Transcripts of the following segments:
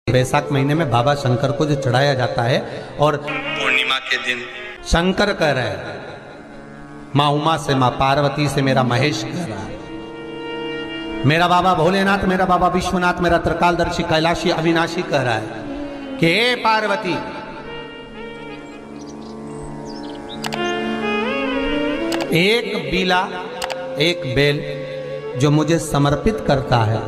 बैसाख महीने में बाबा शंकर को जो चढ़ाया जाता है और पूर्णिमा के दिन शंकर कह रहे हैं, माँ उमा से माँ पार्वती से मेरा महेश कह रहा है, मेरा बाबा भोलेनाथ, मेरा बाबा विश्वनाथ, मेरा त्रिकालदर्शी कैलाशी अविनाशी कह रहा है कि हे पार्वती, एक बीला एक बेल जो मुझे समर्पित करता है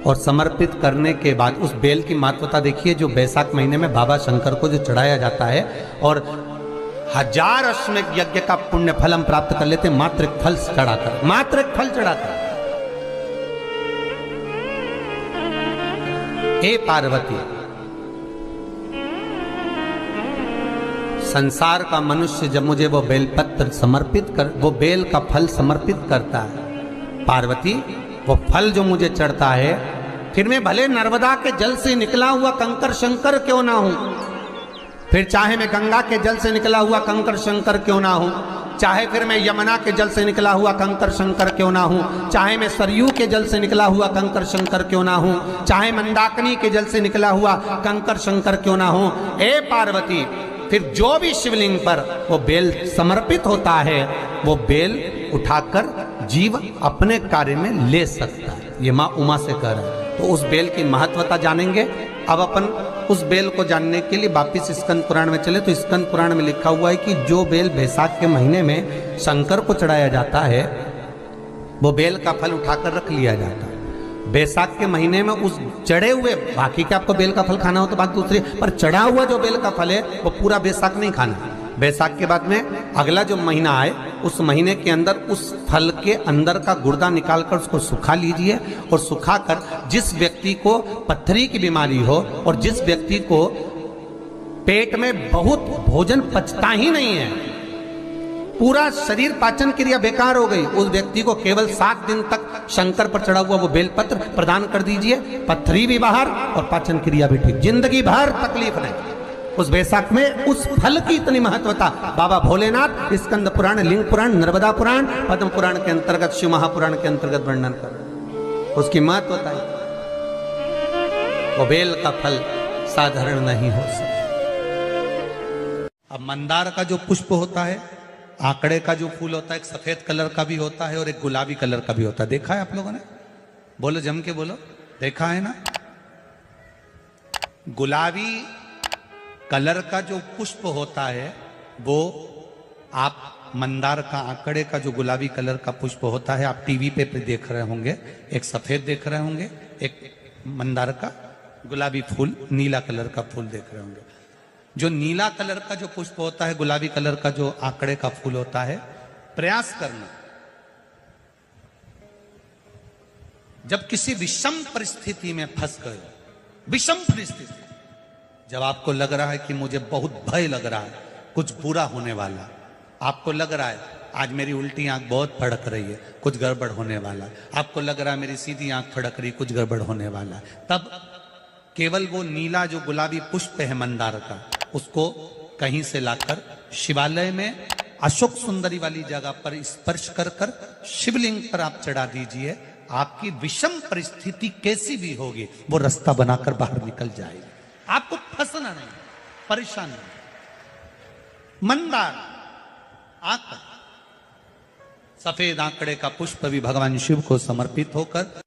और समर्पित करने के बाद उस बेल की महत्वता देखिए, जो बैसाख महीने में बाबा शंकर को जो चढ़ाया जाता है और 1000 अश्वमेध यज्ञ का पुण्य फल हम प्राप्त कर लेते, मात्र एक फल चढ़ाकर, मात्र एक फल चढ़ाकर। हे पार्वती, संसार का मनुष्य जब मुझे वो बेलपत्र समर्पित कर, वो बेल का फल समर्पित करता है, पार्वती वो फल जो मुझे चढ़ता है, फिर मैं भले नर्मदा के जल से निकला हुआ कंकर शंकर क्यों ना हूं, फिर चाहे मैं गंगा के जल से निकला हुआ कंकर शंकर क्यों ना हूं, चाहे फिर मैं यमुना के जल से निकला हुआ कंकर शंकर क्यों ना हूं, चाहे मैं सरयू के जल से निकला हुआ कंकर शंकर क्यों ना हूं, चाहे मंदाकिनी के जल से निकला हुआ कंकर शंकर क्यों ना हूं, हे पार्वती, फिर जो भी शिवलिंग पर वो बेल समर्पित होता है, वो बेल उठाकर जीव अपने कार्य में ले सकता है। ये माँ उमा से कह रहा है। तो उस बेल की महत्वता जानेंगे। अब अपन उस बेल को जानने के लिए वापिस स्कंद पुराण में चले, तो स्कंद पुराण में लिखा हुआ है कि जो बेल बैसाख के महीने में शंकर को चढ़ाया जाता है, वो बेल का फल उठाकर रख लिया जाता है। बैसाख के महीने में उस चढ़े हुए, बाकी के आपको बेल का फल खाना हो तो बात दूसरी, पर चढ़ा हुआ जो बेल का फल है वो पूरा बैसाख नहीं खाना। बैसाख के बाद में अगला जो महीना आए, उस महीने के अंदर उस फल के अंदर का गुर्दा निकालकर उसको सुखा लीजिए और सुखाकर जिस व्यक्ति को पथरी की बीमारी हो और जिस व्यक्ति को पेट में बहुत भोजन पचता ही नहीं है, पूरा शरीर पाचन क्रिया बेकार हो गई, उस व्यक्ति को केवल 7 दिन तक शंकर पर चढ़ा हुआ वो बेलपत्र प्रदान कर दीजिए। पथरी भी बाहर और पाचन क्रिया भी ठीक, जिंदगी भर तकलीफ नहीं। उस बैसाख में उस फल की इतनी महत्वता बाबा भोलेनाथ स्कंद पुराण, लिंग पुराण, नर्मदा पुराण, पद्म पुराण के अंतर्गत, शिव महापुराण के अंतर्गत वर्णन कर, उसकी महत्वता है। वो बेल का फल साधारण नहीं हो सकता। अब मंदार का जो पुष्प होता है, आंकड़े का जो फूल होता है, एक सफेद कलर का भी होता है और एक गुलाबी कलर का भी होता है। देखा है आप लोगों ने? बोलो, जम के बोलो, देखा है ना? गुलाबी कलर का जो पुष्प होता है वो आप मंदार का, आंकड़े का जो गुलाबी कलर का पुष्प होता है, आप टीवी पे देख रहे होंगे, एक सफेद देख रहे होंगे, एक मंदार का गुलाबी फूल, नीला कलर का फूल देख रहे होंगे। जो नीला कलर का जो पुष्प होता है, गुलाबी कलर का जो आंकड़े का फूल होता है, प्रयास करना, जब किसी विषम परिस्थिति में फंस गए, विषम परिस्थिति, जब आपको लग रहा है कि मुझे बहुत भय लग रहा है, कुछ बुरा होने वाला, आपको लग रहा है आज मेरी उल्टी आंख बहुत फड़क रही है, कुछ गड़बड़ होने वाला, आपको लग रहा है मेरी सीधी आंख फड़क रही, कुछ गड़बड़ होने वाला, तब केवल वो नीला जो गुलाबी पुष्प है मंदार का, उसको कहीं से लाकर शिवालय में अशोक सुंदरी वाली जगह पर स्पर्श कर कर शिवलिंग पर आप चढ़ा दीजिए। आपकी विषम परिस्थिति कैसी भी होगी, वो रास्ता बनाकर बाहर निकल जाएगी। आपको फंसना नहीं, परेशान नहीं। मंदार आंकड़ा, सफेद आंकड़े का पुष्प भी भगवान शिव को समर्पित होकर,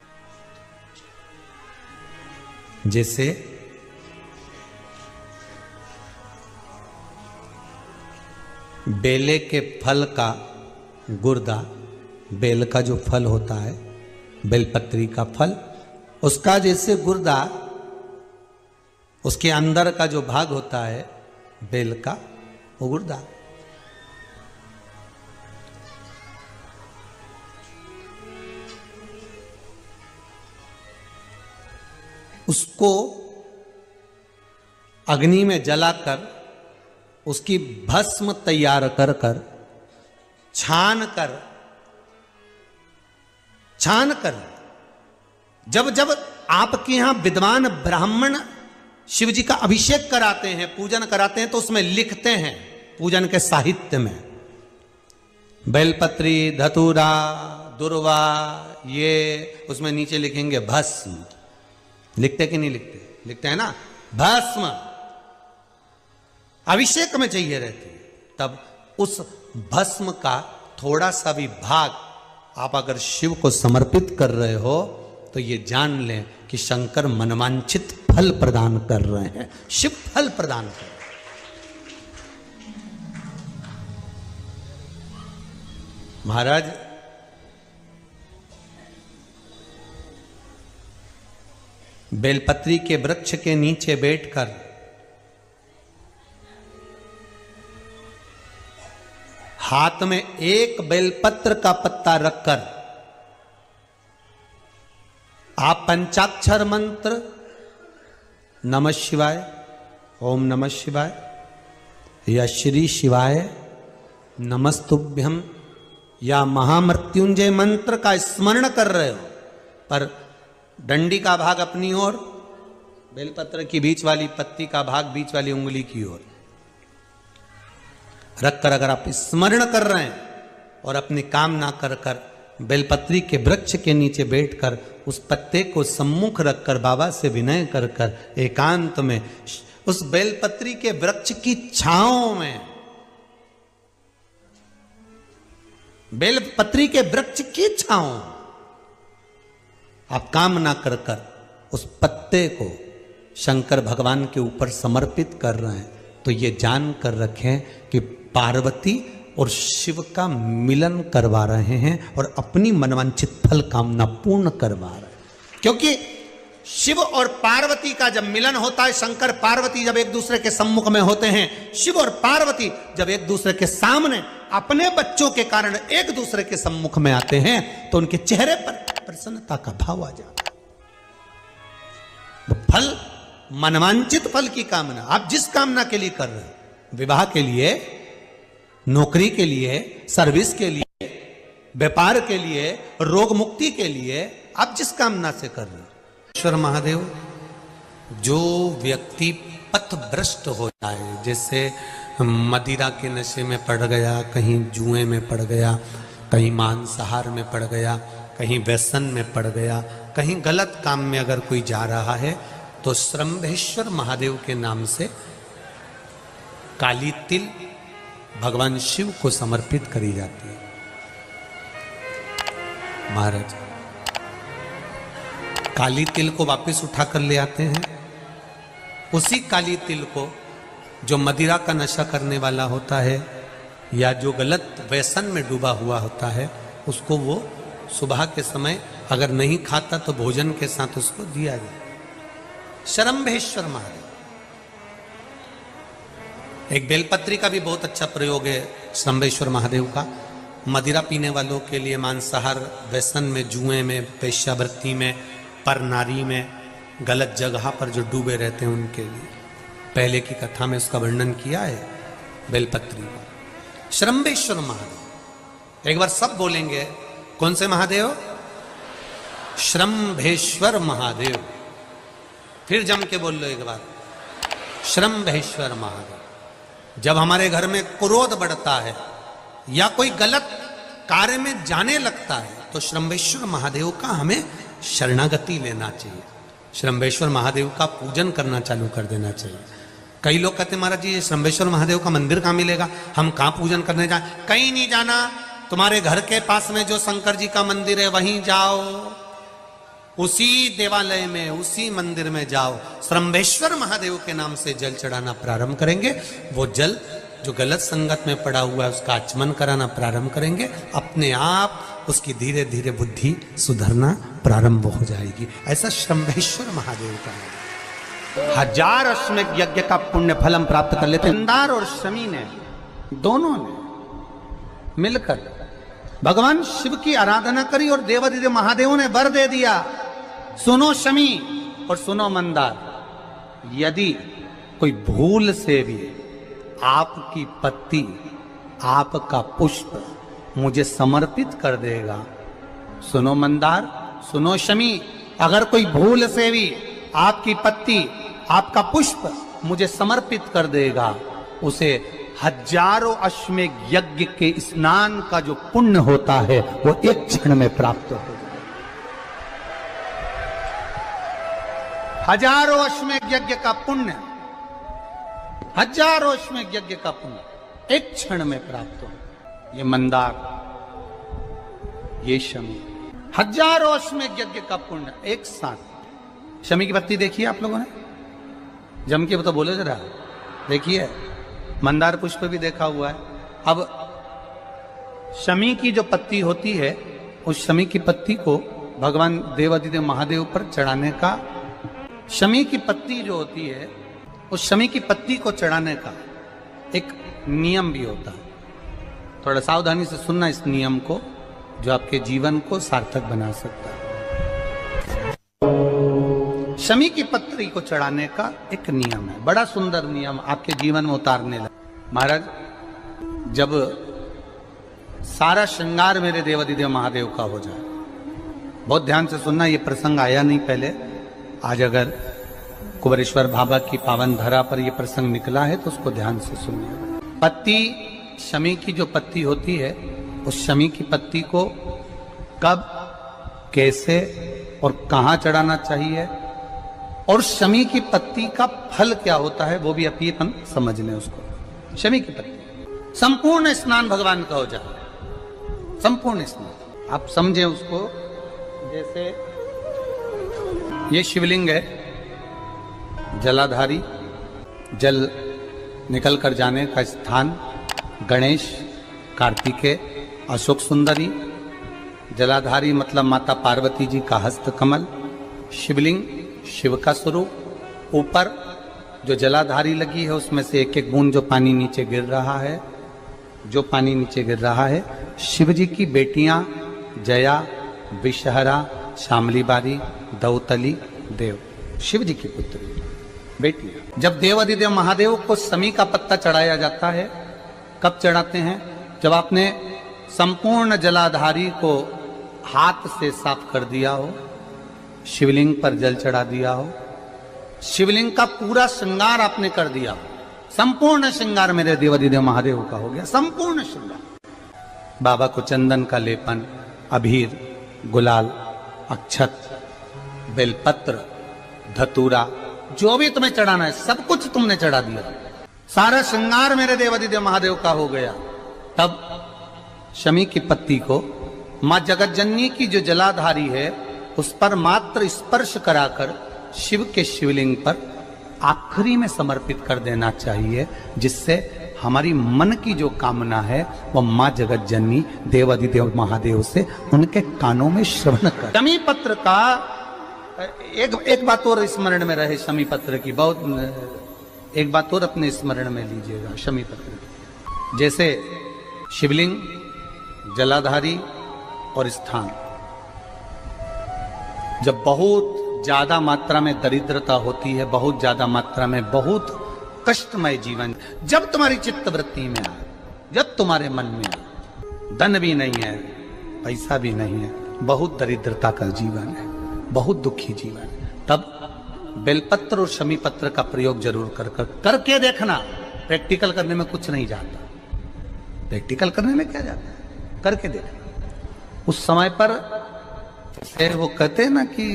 जैसे बेले के फल का गुर्दा, बेल का जो फल होता है, बेलपत्री का फल, उसका जैसे गुर्दा, उसके अंदर का जो भाग होता है बेल का, वो गुर्दा, उसको अग्नि में जलाकर उसकी भस्म तैयार कर कर छान कर जब जब आपके यहां विद्वान ब्राह्मण शिव जी का अभिषेक कराते हैं, पूजन कराते हैं, तो उसमें लिखते हैं पूजन के साहित्य में, बेलपत्री, धतूरा, दुर्वा, ये उसमें नीचे लिखेंगे भस्म। लिखते कि नहीं लिखते? लिखते हैं ना, भस्म अभिषेक में चाहिए रहती है, तब उस भस्म का थोड़ा सा भी भाग आप अगर शिव को समर्पित कर रहे हो तो ये जान लें कि शंकर मनवांछित फल प्रदान कर रहे हैं, शिव फल प्रदान कर रहे हैं। महाराज बेलपत्री के वृक्ष के नीचे बैठकर हाथ में एक बेलपत्र का पत्ता रखकर आप पंचाक्षर मंत्र नमः शिवाय, ओम नमः शिवाय या श्री शिवाय नमस्तुभ्यम या महामृत्युंजय मंत्र का स्मरण कर रहे हो, पर डंडी का भाग अपनी ओर, बेलपत्र की बीच वाली पत्ती का भाग बीच वाली उंगली की ओर रखकर अगर आप स्मरण कर रहे हैं और अपनी कामना कर कर बेलपत्री के वृक्ष के नीचे बैठकर उस पत्ते को सम्मुख रखकर बाबा से विनय कर कर एकांत में उस बेलपत्री के वृक्ष की छांव में, बेलपत्री के वृक्ष की छांव आप कामना कर कर उस पत्ते को शंकर भगवान के ऊपर समर्पित कर रहे हैं, तो ये जान कर रखें कि पार्वती और शिव का मिलन करवा रहे हैं और अपनी मनवांछित फल कामना पूर्ण करवा रहे हैं। क्योंकि शिव और पार्वती का जब मिलन होता है, शंकर पार्वती जब एक दूसरे के सम्मुख में होते हैं, शिव और पार्वती जब एक दूसरे के सामने अपने बच्चों के कारण एक दूसरे के सम्मुख में आते हैं, तो उनके चेहरे पर प्रसन्नता का भाव आ जाता है। वो फल, मनवांचित फल की कामना आप जिस कामना के लिए कर रहे हो, विवाह के लिए, नौकरी के लिए, सर्विस के लिए, व्यापार के लिए, रोग मुक्ति के लिए, आप जिस कामना से कर रहे हो, ईश्वर महादेव, जो व्यक्ति पथभ्रष्ट हो जाए, जैसे मदिरा के नशे में पड़ गया, कहीं जुए में पड़ गया, कहीं मांसाहार में पड़ गया, कहीं व्यसन में पड़ गया, कहीं गलत काम में अगर कोई जा रहा है, तो श्रंभेश्वर महादेव के नाम से काली तिल भगवान शिव को समर्पित करी जाती है। महाराज काली तिल को वापस उठा कर ले आते हैं, उसी काली तिल को जो मदिरा का नशा करने वाला होता है या जो गलत व्यसन में डूबा हुआ होता है, उसको वो सुबह के समय अगर नहीं खाता तो भोजन के साथ उसको दिया जाए। श्रंभेश्वर महादेव, एक बेलपत्री का भी बहुत अच्छा प्रयोग है श्रंभेश्वर महादेव का, मदिरा पीने वालों के लिए, मांसाहार, व्यसन में, जुए में, वेश्यावृत्ति में, पर नारी में, गलत जगह पर जो डूबे रहते हैं उनके लिए। पहले की कथा में उसका वर्णन किया है बेलपत्री का। श्रंभेश्वर महादेव, एक बार सब बोलेंगे, कौन से महादेव? श्रंभेश्वर महादेव। फिर जम के बोल लो एक बार, श्रंभेश्वर महादेव। जब हमारे घर में क्रोध बढ़ता है या कोई गलत कार्य में जाने लगता है, तो श्रंभेश्वर महादेव का हमें शरणागति लेना चाहिए, श्रंभेश्वर महादेव का पूजन करना चालू कर देना चाहिए। कई लोग कहते हैं महाराज जी, श्रंभेश्वर महादेव का मंदिर कहाँ मिलेगा, हम कहाँ पूजन करने जाए? कहीं नहीं जाना, तुम्हारे घर के पास में जो शंकर जी का मंदिर है वहीं जाओ, उसी देवालय में, उसी मंदिर में जाओ, श्रंभेश्वर महादेव के नाम से जल चढ़ाना प्रारंभ करेंगे। वो जल जो गलत संगत में पड़ा हुआ है उसका आचमन कराना प्रारंभ करेंगे, अपने आप उसकी धीरे धीरे बुद्धि सुधरना प्रारंभ हो जाएगी। ऐसा श्रंभेश्वर महादेव का 1000 अश्वमेध यज्ञ का पुण्य फल हम प्राप्त कर लेते हैं। मंदार और शमी ने, दोनों ने मिलकर भगवान शिव की आराधना करी और देवादिदेव महादेव ने वर दे दिया, सुनो शमी और सुनो मंदार, यदि कोई भूल से भी आपकी पत्ती, आपका पुष्प मुझे समर्पित कर देगा, सुनो मंदार, सुनो शमी, अगर कोई भूल से भी आपकी पत्ती, आपका पुष्प मुझे समर्पित कर देगा, उसे 1000 अश्वमेध यज्ञ के स्नान का जो पुण्य होता है वो एक क्षण में प्राप्त हो जाए। हजारों अश्वमेघ यज्ञ का पुण्य, हजारों अश्वमेघ यज्ञ का पुण्य एक क्षण में प्राप्त हो। ये मंदार, ये शमी, हजारों अश्वमेघ यज्ञ का पुण्य एक साथ। शमी की पत्ती देखी आप लोगों ने? जम के तो बोले जरा, देखिए। मंदार पुष्प भी देखा हुआ है। अब शमी की जो पत्ती होती है, उस शमी की पत्ती को भगवान देवादिदेव महादेव पर चढ़ाने का, शमी की पत्ती जो होती है, उस शमी की पत्ती को चढ़ाने का एक नियम भी होता है। थोड़ा सावधानी से सुनना इस नियम को, जो आपके जीवन को सार्थक बना सकता है। शमी की पत्री को चढ़ाने का एक नियम है, बड़ा सुंदर नियम, आपके जीवन में उतारने लगा। महाराज, जब सारा श्रृंगार मेरे देवादिदेव महादेव का हो जाए, बहुत ध्यान से सुनना, ये प्रसंग आया नहीं पहले, आज अगर कुबेरेश्वर बाबा की पावन धरा पर यह प्रसंग निकला है तो उसको ध्यान से सुनिए। पत्ती, शमी की जो पत्ती होती है, उस शमी की पत्ती को कब, कैसे और कहां चढ़ाना चाहिए, और शमी की पत्ती का फल क्या होता है, वो भी अभी अपन समझ लें उसको। शमी की पत्ती, संपूर्ण स्नान भगवान का हो जाए, संपूर्ण स्नान आप समझे उसको। जैसे ये शिवलिंग है, जलाधारी, जल निकल कर जाने का स्थान, गणेश, कार्तिकेय, अशोक सुंदरी, जलाधारी मतलब माता पार्वती जी का हस्त कमल, शिवलिंग शिव का स्वरूप, ऊपर जो जलाधारी लगी है उसमें से एक एक बूंद जो पानी नीचे गिर रहा है, जो पानी नीचे गिर रहा है, शिव जी की बेटियां जया, विषहरा, शामली बारी, दौतली, देव, शिव जी की पुत्री बेटियां। जब देवादिदेव महादेव को शमी का पत्ता चढ़ाया जाता है, कब चढ़ाते हैं? जब आपने संपूर्ण जलाधारी को हाथ से साफ कर दिया हो, शिवलिंग पर जल चढ़ा दिया हो, शिवलिंग का पूरा श्रृंगार आपने कर दिया हो, संपूर्ण श्रृंगार मेरे देवादिदेव महादेव का हो गया, संपूर्ण श्रृंगार। बाबा को चंदन का लेपन, अबीर, गुलाल, अक्षत, बेलपत्र, धतूरा, जो भी तुम्हें चढ़ाना है सब कुछ तुमने चढ़ा दिया, सारा श्रृंगार मेरे देवादिदेव महादेव का हो गया। तब शमी की पत्ती को मां जगतजननी की जो जलाधारी है उस पर मात्र स्पर्श कराकर शिव के शिवलिंग पर आखिरी में समर्पित कर देना चाहिए, जिससे हमारी मन की जो कामना है वो मां जगतजननी देवादिदेव महादेव से उनके कानों में श्रवण कर। शमी पत्र का एक बात और स्मरण में रहे, शमी पत्र की बहुत एक बात और अपने स्मरण में लीजिएगा। शमी पत्र की जैसे शिवलिंग, जलाधारी और स्थान, जब बहुत ज्यादा मात्रा में दरिद्रता होती है, बहुत ज्यादा मात्रा में बहुत कष्टमय जीवन, जब तुम्हारी चित्तवृत्ति में आए, जब तुम्हारे मन में आए, धन भी नहीं है, पैसा भी नहीं है, बहुत दरिद्रता का जीवन है, बहुत दुखी जीवन है, तब बेलपत्र और शमी पत्र का प्रयोग जरूर करके देखना। प्रैक्टिकल करने में कुछ नहीं जाता, प्रैक्टिकल करने में क्या जाता है, करके देखना। उस समय पर वो कहते हैं ना कि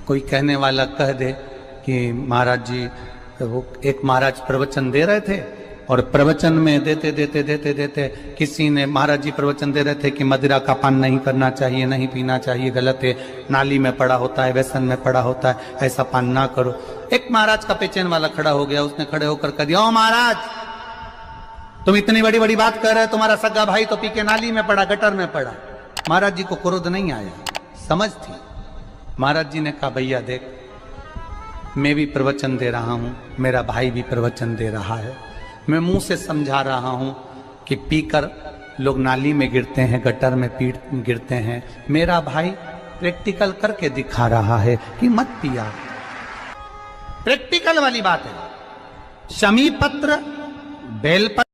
कोई कहने वाला कह दे कि महाराज जी, वो एक महाराज प्रवचन दे रहे थे और प्रवचन में देते देते देते देते किसी ने, महाराज जी प्रवचन दे रहे थे कि मदिरा का पान नहीं करना चाहिए, नहीं पीना चाहिए, गलत है, नाली में पड़ा होता है, व्यसन में पड़ा होता है, ऐसा पान ना करो। एक महाराज का पेचेन वाला खड़ा हो गया, उसने खड़े होकर कह दिया, ओ महाराज तुम इतनी बड़ी बड़ी बात कर रहे हो, तुम्हारा सगा भाई तो पी के नाली में पड़ा, गटर में पड़ा। महाराज जी को क्रोध नहीं आया, समझ थी। महाराज जी ने कहा, भैया देख, मैं भी प्रवचन दे रहा हूं, मेरा भाई भी प्रवचन दे रहा है, मैं मुंह से समझा रहा हूं कि पीकर लोग नाली में गिरते हैं, गटर में गिरते हैं, मेरा भाई प्रैक्टिकल करके दिखा रहा है कि मत पिया। प्रैक्टिकल वाली बात है। शमी पत्र, बेलपत्र